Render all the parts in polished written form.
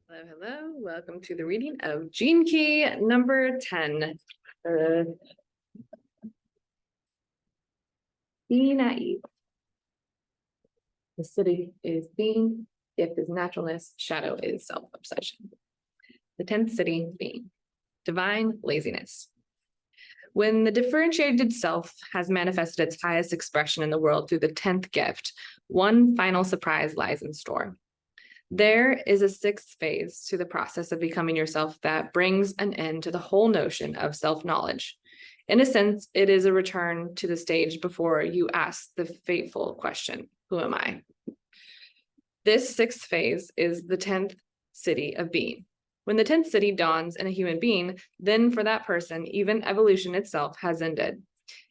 Hello, hello. Welcome to the reading of Gene Key number 10. Be naive. The city is being, gift is naturalness, shadow is self-obsession. The 10th city being divine laziness. When the differentiated self has manifested its highest expression in the world through the 10th gift, one final surprise lies in store. There is a sixth phase to the process of becoming yourself that brings an end to the whole notion of self-knowledge. In a sense, it is a return to the stage before you ask the fateful question, who am I? This sixth phase is the 10th city of being. When the 10th city dawns in a human being, then for that person, even evolution itself has ended.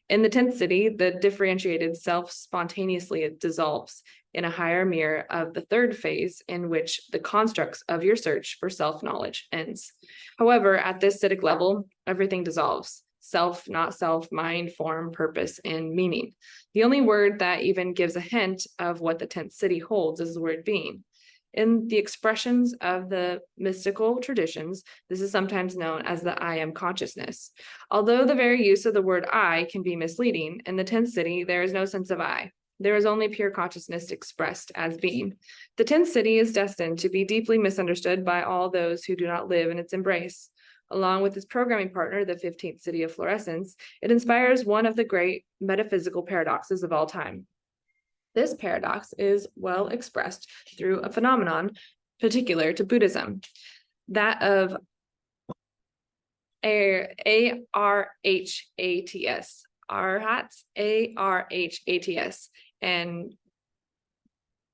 In the 10th city, the differentiated self spontaneously dissolves in a higher mirror of the third phase, in which the constructs of your search for self-knowledge ends. However, at this citic level, everything dissolves. Self, not self, mind, form, purpose, and meaning. The only word that even gives a hint of what the 10th city holds is the word being. In the expressions of the mystical traditions, this is sometimes known as the I am consciousness. Although the very use of the word I can be misleading, in the 10th city, there is no sense of I. There is only pure consciousness expressed as being. The 10th city is destined to be deeply misunderstood by all those who do not live in its embrace. Along with its programming partner, the 15th city of fluorescence, it inspires one of the great metaphysical paradoxes of all time. This paradox is well expressed through a phenomenon particular to Buddhism, that of A-R-H-A-T-S, arhats, A-R-H-A-T-S, and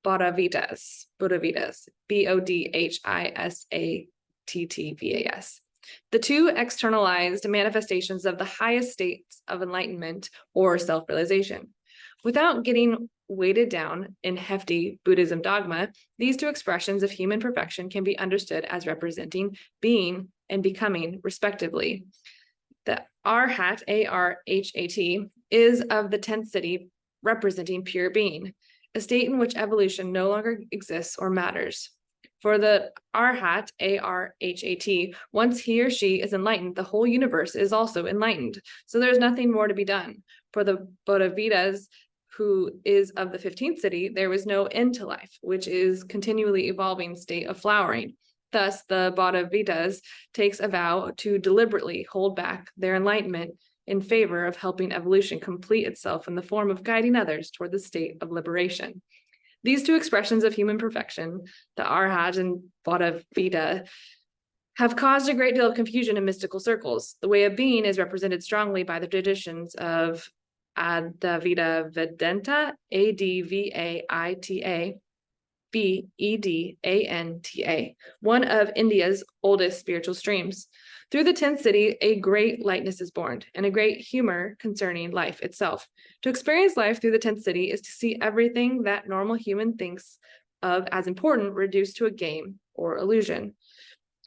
Bodhisattva's, B-O-D-H-I-S-A-T-T-V-A-S. The two externalized manifestations of the highest states of enlightenment or self-realization. Without getting weighted down in hefty Buddhism dogma, these two expressions of human perfection can be understood as representing being and becoming, respectively. The Arhat, A-R-H-A-T, is of the 10th city, representing pure being, a state in which evolution no longer exists or matters. For the Arhat, A-R-H-A-T, once he or she is enlightened, the whole universe is also enlightened. So there's nothing more to be done. For the Bodhisattva's, who is of the 15th city, there was no end to life, which is continually evolving state of flowering. Thus, the Bodhisattva's takes a vow to deliberately hold back their enlightenment in favor of helping evolution complete itself in the form of guiding others toward the state of liberation. These two expressions of human perfection, the Arhat and Bodhisattva, have caused a great deal of confusion in mystical circles. The way of being is represented strongly by the traditions of Advaita Vedanta, A-D-V-A-I-T-A, V-E-D-A-N-T-A, one of India's oldest spiritual streams. Through the 10th city, a great lightness is born, and a great humor concerning life itself. To experience life through the 10th city is to see everything that normal human thinks of as important reduced to a game or illusion.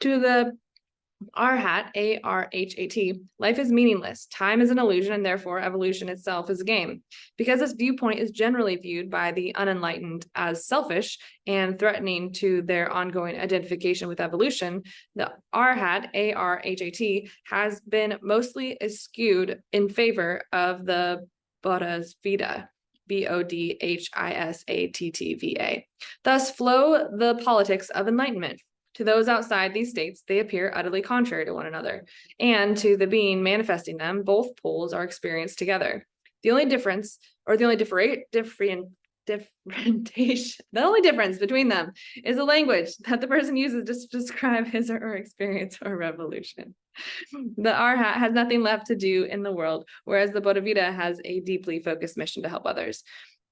To the Arhat, A-R-H-A-T, life is meaningless, time is an illusion, and therefore evolution itself is a game. Because this viewpoint is generally viewed by the unenlightened as selfish and threatening to their ongoing identification with evolution, the Arhat, A-R-H-A-T, has been mostly eschewed in favor of the Bodhisattva, B-O-D-H-I-S-A-T-T-V-A. Thus flow the politics of enlightenment. To those outside these states, they appear utterly contrary to one another, and to the being manifesting them, both poles are experienced together. The only difference, or the only differentiation, the only difference between them is the language that the person uses to describe his or her experience or revolution. The Arhat has nothing left to do in the world, whereas the Bodhisattva has a deeply focused mission to help others.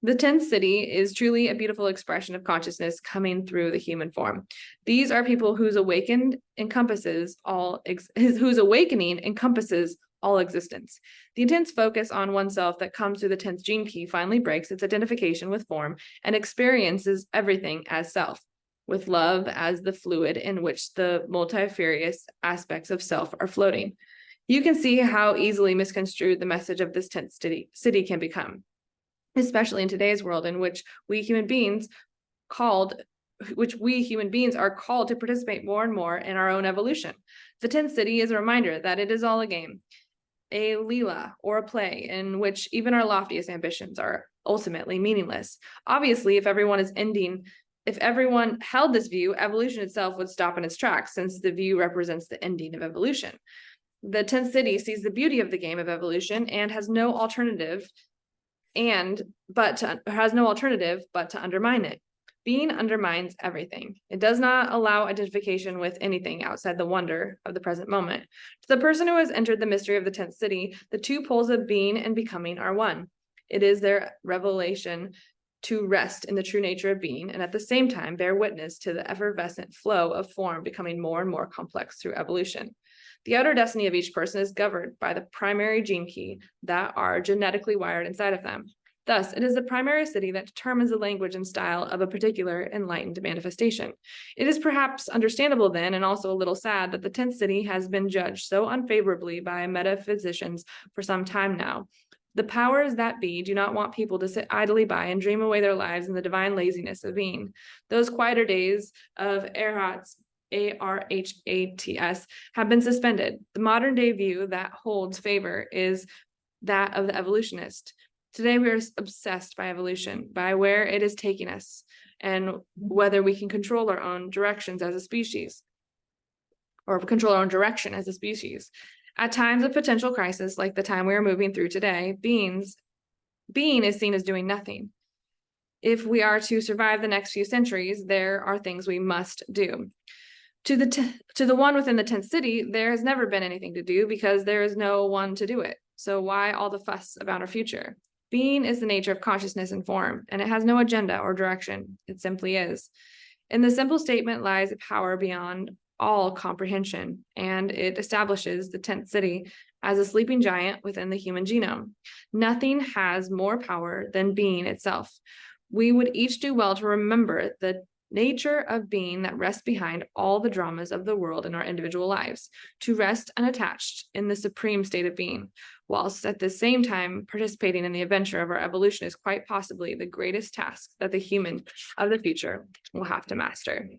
The 10th city is truly a beautiful expression of consciousness coming through the human form. These are people whose awakening encompasses all existence. The intense focus on oneself that comes through the 10th gene key finally breaks its identification with form and experiences everything as self, with love as the fluid in which the multifarious aspects of self are floating. You can see how easily misconstrued the message of this 10th city can become, especially in today's world in which we human beings called which we human beings are called to participate more and more in our own evolution. The 10th city is a reminder that it is all a game, a Leela or a play in which even our loftiest ambitions are ultimately meaningless. Obviously, if everyone held this view, evolution itself would stop in its tracks, since the view represents the ending of evolution. The 10th city sees the beauty of the game of evolution and has no alternative but to undermine it. Being undermines everything. It does not allow identification with anything outside the wonder of the present moment. To the person who has entered the mystery of the 10th city, the two poles of being and becoming are one. It is their revelation to rest in the true nature of being, and at the same time bear witness to the effervescent flow of form becoming more and more complex through evolution. The outer destiny of each person is governed by the primary gene key that are genetically wired inside of them. Thus, it is the primary city that determines the language and style of a particular enlightened manifestation. It is perhaps understandable then, and also a little sad, that the 10th city has been judged so unfavorably by metaphysicians for some time now. The powers that be do not want people to sit idly by and dream away their lives in the divine laziness of being. Those quieter days of Arhats, ARHATS, have been suspended. The modern day view that holds favor is that of the evolutionist. Today, we are obsessed by evolution, by where it is taking us, and whether we can control our own directions as a species, or control our own direction as a species. At times of potential crisis, like the time we are moving through today, being is seen as doing nothing. If we are to survive the next few centuries, there are things we must do. To the one within the 10th city, there has never been anything to do because there is no one to do it. So why all the fuss about our future? Being is the nature of consciousness and form, and it has no agenda or direction. It simply is. In the simple statement lies a power beyond all comprehension, and it establishes the 10th city as a sleeping giant within the human genome. Nothing has more power than being itself. We would each do well to remember the nature of being that rests behind all the dramas of the world in our individual lives, to rest unattached in the supreme state of being, whilst at the same time participating in the adventure of our evolution is quite possibly the greatest task that the human of the future will have to master.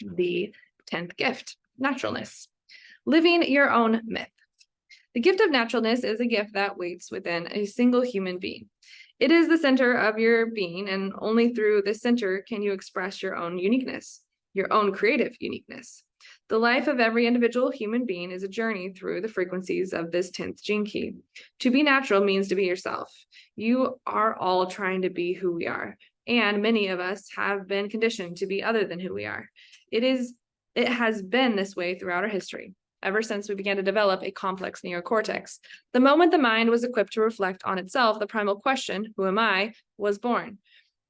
The 10th gift, naturalness. Living your own myth. The gift of naturalness is a gift that waits within a single human being. It is the center of your being, and only through this center can you express your own uniqueness, your own creative uniqueness. The life of every individual human being is a journey through the frequencies of this 10th gene key. To be natural means to be yourself. You are all trying to be who we are, and many of us have been conditioned to be other than who we are. It has been this way throughout our history, ever since we began to develop a complex neocortex. The moment the mind was equipped to reflect on itself, the primal question, who am I, was born.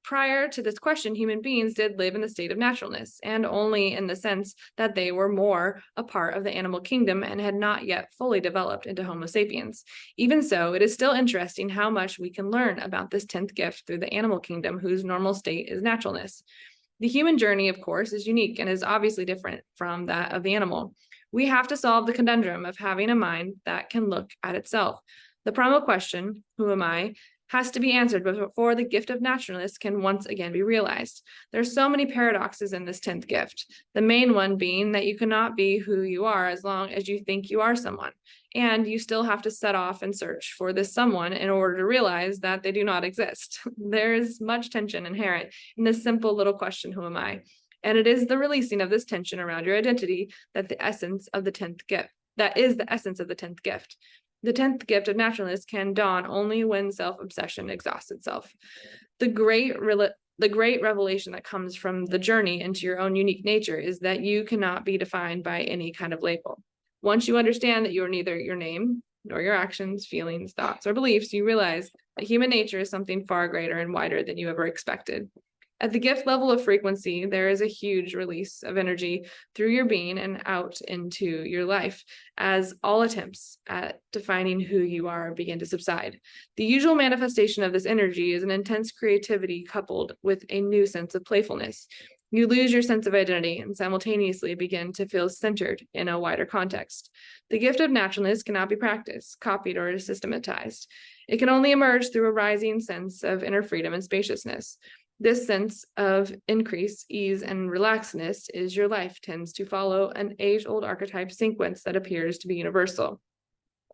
Prior to this question, human beings did live in the state of naturalness, and only in the sense that they were more a part of the animal kingdom and had not yet fully developed into Homo sapiens. Even so, it is still interesting how much we can learn about this 10th gift through the animal kingdom, whose normal state is naturalness. The human journey, of course, is unique and is obviously different from that of the animal. We have to solve the conundrum of having a mind that can look at itself. The primal question, who am I, has to be answered before the gift of naturalness can once again be realized. There are so many paradoxes in this 10th gift, the main one being that you cannot be who you are as long as you think you are someone, and you still have to set off and search for this someone in order to realize that they do not exist. There is much tension inherent in this simple little question, who am I? And it is the releasing of this tension around your identity that is the essence of the 10th gift. The 10th gift of naturalness can dawn only when self-obsession exhausts itself. The great revelation that comes from the journey into your own unique nature is that you cannot be defined by any kind of label. Once you understand that you are neither your name, nor your actions, feelings, thoughts, or beliefs, you realize that human nature is something far greater and wider than you ever expected. At the gift level of frequency, there is a huge release of energy through your being and out into your life as all attempts at defining who you are begin to subside. The usual manifestation of this energy is an intense creativity coupled with a new sense of playfulness. You lose your sense of identity and simultaneously begin to feel centered in a wider context. The gift of naturalness cannot be practiced, copied, or systematized. It can only emerge through a rising sense of inner freedom and spaciousness. This sense of increase, ease, and relaxedness is your life tends to follow an age-old archetype sequence that appears to be universal.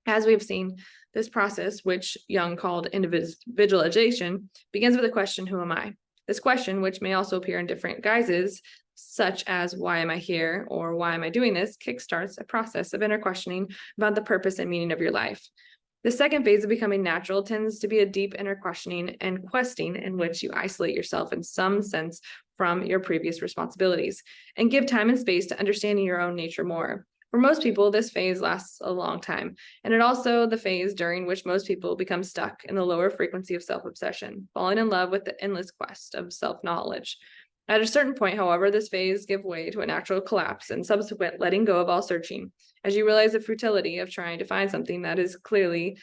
As we've seen, this process, which Jung called individualization, begins with a question, who am I? This question, which may also appear in different guises, such as why am I here or why am I doing this, kickstarts a process of inner questioning about the purpose and meaning of your life. The second phase of becoming natural tends to be a deep inner questioning and questing in which you isolate yourself in some sense from your previous responsibilities and give time and space to understanding your own nature more. For most people, this phase lasts a long time, and it also the phase during which most people become stuck in the lower frequency of self-obsession, falling in love with the endless quest of self-knowledge. At a certain point, however, this phase gives way to a natural collapse and subsequent letting go of all searching, as you realize the futility of trying to find something that is clearly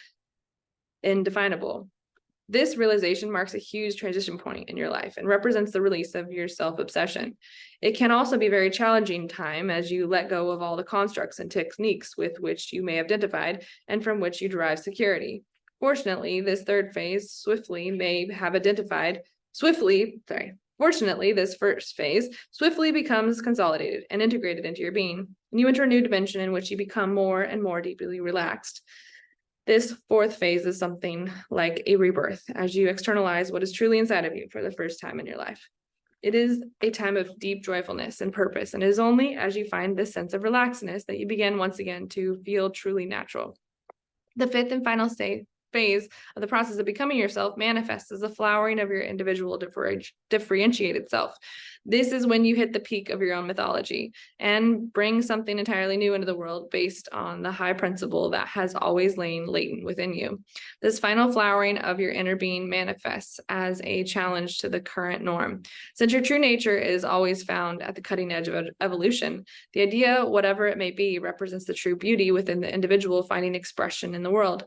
indefinable. This realization marks a huge transition point in your life and represents the release of your self-obsession. It can also be a very challenging time as you let go of all the constructs and techniques with which you may have identified and from which you derive security. Fortunately, this third phase Fortunately, this first phase swiftly becomes consolidated and integrated into your being, and you enter a new dimension in which you become more and more deeply relaxed. This fourth phase is something like a rebirth as you externalize what is truly inside of you for the first time in your life. It is a time of deep joyfulness and purpose, and it is only as you find this sense of relaxedness that you begin once again to feel truly natural. The fifth and final phase of the process of becoming yourself manifests as the flowering of your individual differentiated self. This is when you hit the peak of your own mythology and bring something entirely new into the world based on the high principle that has always lain latent within you. This final flowering of your inner being manifests as a challenge to the current norm. Since your true nature is always found at the cutting edge of evolution, the idea, whatever it may be, represents the true beauty within the individual finding expression in the world.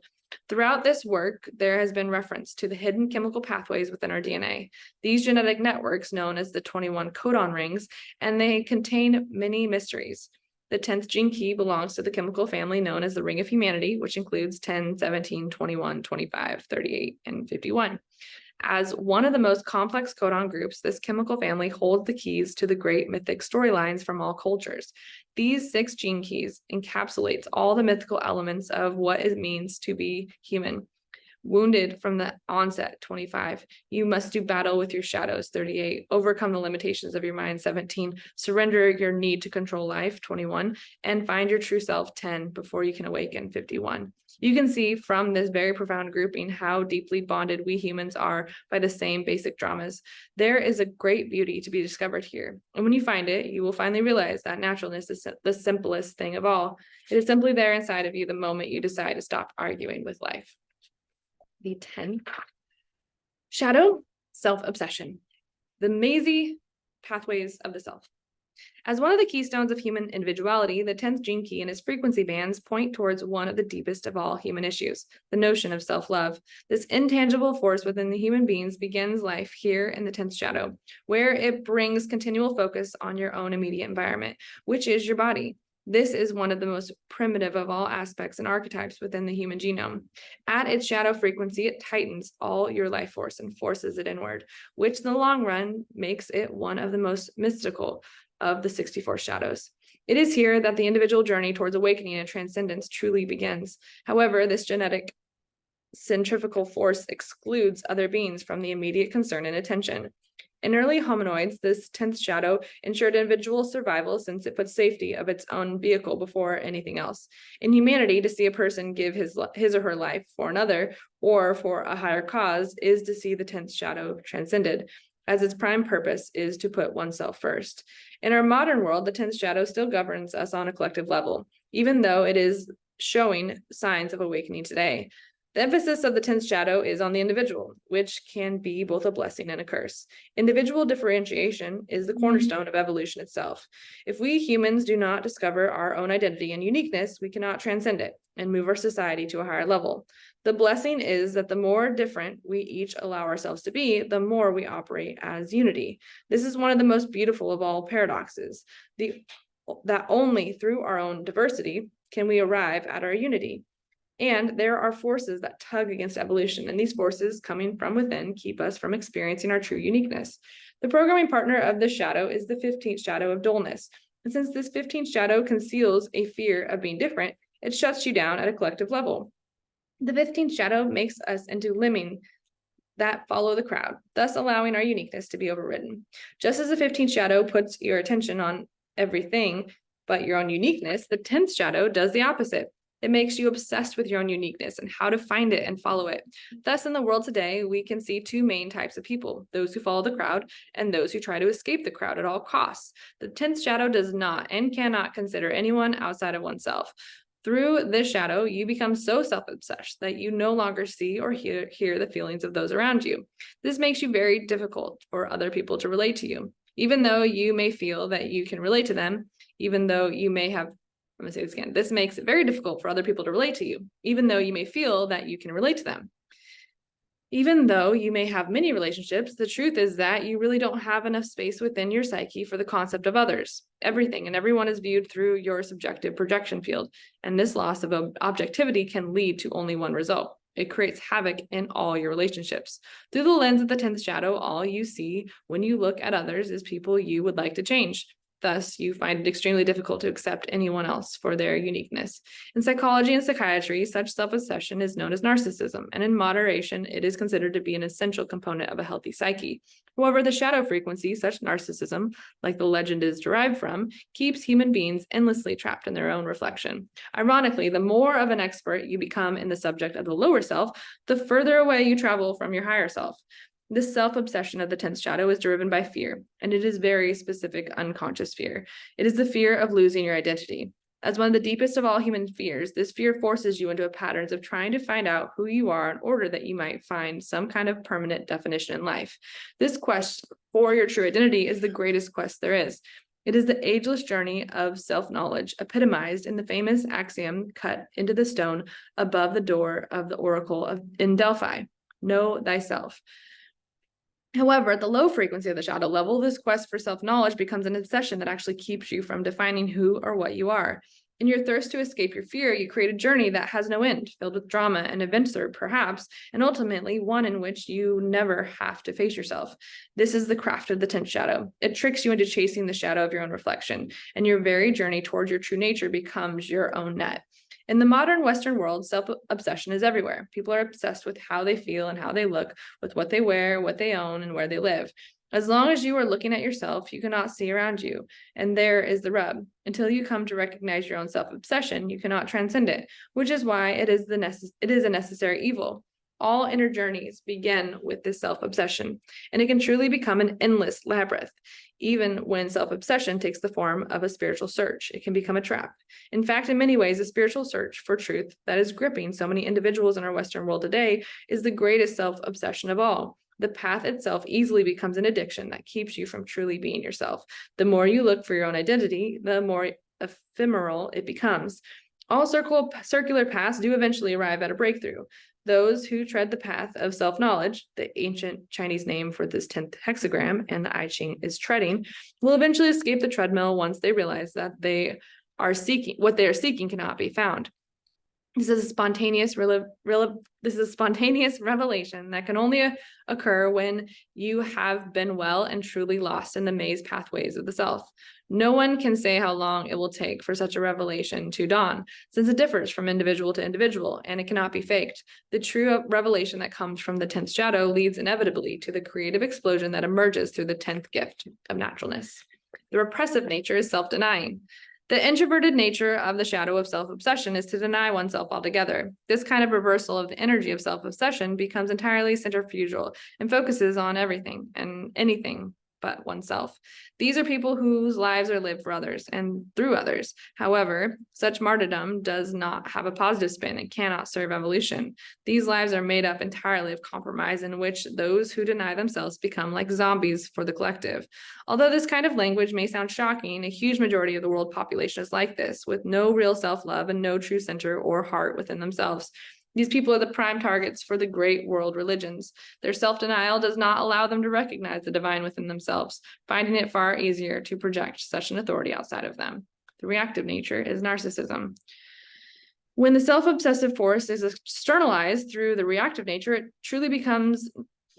Throughout this work, there has been reference to the hidden chemical pathways within our DNA. These genetic networks, known as the 21 codon rings, and they contain many mysteries. The 10th gene key belongs to the chemical family known as the Ring of Humanity, which includes 10, 17, 21, 25, 38, and 51. As one of the most complex codon groups, this chemical family holds the keys to the great mythic storylines from all cultures. These 6 gene keys encapsulates all the mythical elements of what it means to be human. Wounded from the onset, 25. You must do battle with your shadows, 38. Overcome the limitations of your mind, 17. Surrender your need to control life, 21. And find your true self, 10, before you can awaken, 51. You can see from this very profound grouping how deeply bonded we humans are by the same basic dramas. There is a great beauty to be discovered here. And when you find it, you will finally realize that naturalness is the simplest thing of all. It is simply there inside of you the moment you decide to stop arguing with life. The 10th shadow, self-obsession, the mazy pathways of the self. As one of the keystones of human individuality, the 10th gene key and its frequency bands point towards one of the deepest of all human issues, the notion of self-love. This intangible force within the human beings begins life here in the 10th shadow, where it brings continual focus on your own immediate environment, which is your body. This is one of the most primitive of all aspects and archetypes within the human genome. At its shadow frequency, it tightens all your life force and forces it inward, which in the long run makes it one of the most mystical of the 64 shadows. It is here that the individual journey towards awakening and transcendence truly begins. However, this genetic centrifugal force excludes other beings from the immediate concern and attention. In early hominoids, this 10th shadow ensured individual survival since it put safety of its own vehicle before anything else. In humanity, to see a person give his or her life for another or for a higher cause is to see the 10th shadow transcended, as its prime purpose is to put oneself first. In our modern world, the 10th shadow still governs us on a collective level, even though it is showing signs of awakening today. The emphasis of the 10th shadow is on the individual, which can be both a blessing and a curse. Individual differentiation is the cornerstone of evolution itself. If we humans do not discover our own identity and uniqueness, we cannot transcend it and move our society to a higher level. The blessing is that the more different we each allow ourselves to be, the more we operate as unity. This is one of the most beautiful of all paradoxes, that only through our own diversity can we arrive at our unity. And there are forces that tug against evolution, and these forces coming from within keep us from experiencing our true uniqueness. The programming partner of the shadow is the 15th shadow of dullness. And since this 15th shadow conceals a fear of being different, it shuts you down at a collective level. The 15th shadow makes us into lemmings that follow the crowd, thus allowing our uniqueness to be overridden. Just as the 15th shadow puts your attention on everything but your own uniqueness, the 10th shadow does the opposite. It makes you obsessed with your own uniqueness and how to find it and follow it. Thus, in the world today, we can see two main types of people, those who follow the crowd and those who try to escape the crowd at all costs. The 10th shadow does not and cannot consider anyone outside of oneself. Through this shadow, you become so self-obsessed that you no longer see or hear the feelings of those around you. This makes you very difficult for other people to relate to you. Even though you may feel that you can relate to them, even though you may have, I'm going to say this again, this makes it very difficult for other people to relate to you, even though you may feel that you can relate to them. Even though you may have many relationships, the truth is that you really don't have enough space within your psyche for the concept of others. Everything and everyone is viewed through your subjective projection field, and this loss of objectivity can lead to only one result. It creates havoc in all your relationships. Through the lens of the 10th shadow, all you see when you look at others is people you would like to change. Thus, you find it extremely difficult to accept anyone else for their uniqueness. In psychology and psychiatry, such self-obsession is known as narcissism, and in moderation, it is considered to be an essential component of a healthy psyche. However, the shadow frequency, such narcissism, like the legend is derived from, keeps human beings endlessly trapped in their own reflection. Ironically, the more of an expert you become in the subject of the lower self, the further away you travel from your higher self. This self-obsession of the 10th shadow is driven by fear, and it is very specific unconscious fear. It is the fear of losing your identity. As one of the deepest of all human fears, this fear forces you into patterns of trying to find out who you are in order that you might find some kind of permanent definition in life. This quest for your true identity is the greatest quest there is. It is the ageless journey of self-knowledge, epitomized in the famous axiom cut into the stone above the door of the oracle in Delphi: know thyself. However, at the low frequency of the shadow level, this quest for self-knowledge becomes an obsession that actually keeps you from defining who or what you are. In your thirst to escape your fear, you create a journey that has no end, filled with drama and adventure, perhaps, and ultimately one in which you never have to face yourself. This is the craft of the 10th shadow. It tricks you into chasing the shadow of your own reflection, and your very journey towards your true nature becomes your own net. In the modern Western world, self-obsession is everywhere. People are obsessed with how they feel and how they look, with what they wear, what they own, and where they live. As long as you are looking at yourself, you cannot see around you. And there is the rub. Until you come to recognize your own self-obsession, you cannot transcend it, which is why it is a necessary evil. All inner journeys begin with this self-obsession, and it can truly become an endless labyrinth. Even when self-obsession takes the form of a spiritual search, it can become a trap. In fact, in many ways, the spiritual search for truth that is gripping so many individuals in our Western world today is the greatest self-obsession of all. The path itself easily becomes an addiction that keeps you from truly being yourself. The more you look for your own identity, the more ephemeral it becomes. All circular paths do eventually arrive at a breakthrough. Those who tread the path of self-knowledge, the ancient Chinese name for this 10th hexagram, and the I Ching is treading, will eventually escape the treadmill once they realize that what they are seeking cannot be found. This is a spontaneous revelation that can only occur when you have been well and truly lost in the maze pathways of the self. No one can say how long it will take for such a revelation to dawn, since it differs from individual to individual, and it cannot be faked. The true revelation that comes from the 10th shadow leads inevitably to the creative explosion that emerges through the 10th gift of naturalness. The repressive nature is self-denying. The introverted nature of the shadow of self-obsession is to deny oneself altogether. This kind of reversal of the energy of self-obsession becomes entirely centrifugal and focuses on everything and anything but oneself. These are people whose lives are lived for others and through others. However, such martyrdom does not have a positive spin and cannot serve evolution. These lives are made up entirely of compromise in which those who deny themselves become like zombies for the collective. Although this kind of language may sound shocking, a huge majority of the world population is like this, with no real self-love and no true center or heart within themselves. These people are the prime targets for the great world religions. Their self-denial does not allow them to recognize the divine within themselves, finding it far easier to project such an authority outside of them. The reactive nature is narcissism. When the self-obsessive force is externalized through the reactive nature, it truly becomes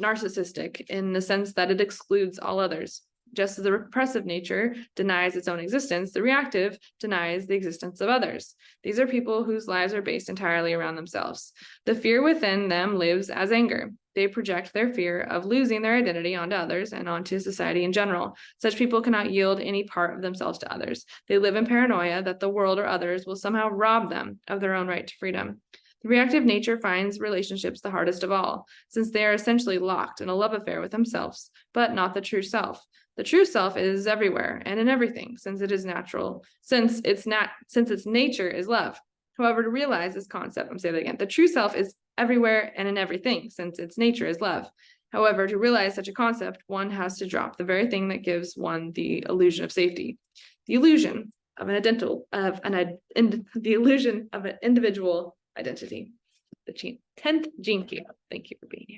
narcissistic in the sense that it excludes all others. Just as the repressive nature denies its own existence, the reactive denies the existence of others. These are people whose lives are based entirely around themselves. The fear within them lives as anger. They project their fear of losing their identity onto others and onto society in general. Such people cannot yield any part of themselves to others. They live in paranoia that the world or others will somehow rob them of their own right to freedom. The reactive nature finds relationships the hardest of all, since they are essentially locked in a love affair with themselves, but not the true self. The true self is everywhere and in everything, since it is natural, since its nature is love. However, to realize this concept, I'm saying that again, the true self is everywhere and in everything, since its nature is love. However, to realize such a concept, one has to drop the very thing that gives one the illusion of safety, the illusion of an individual identity. The 10th gene key. Thank you for being here.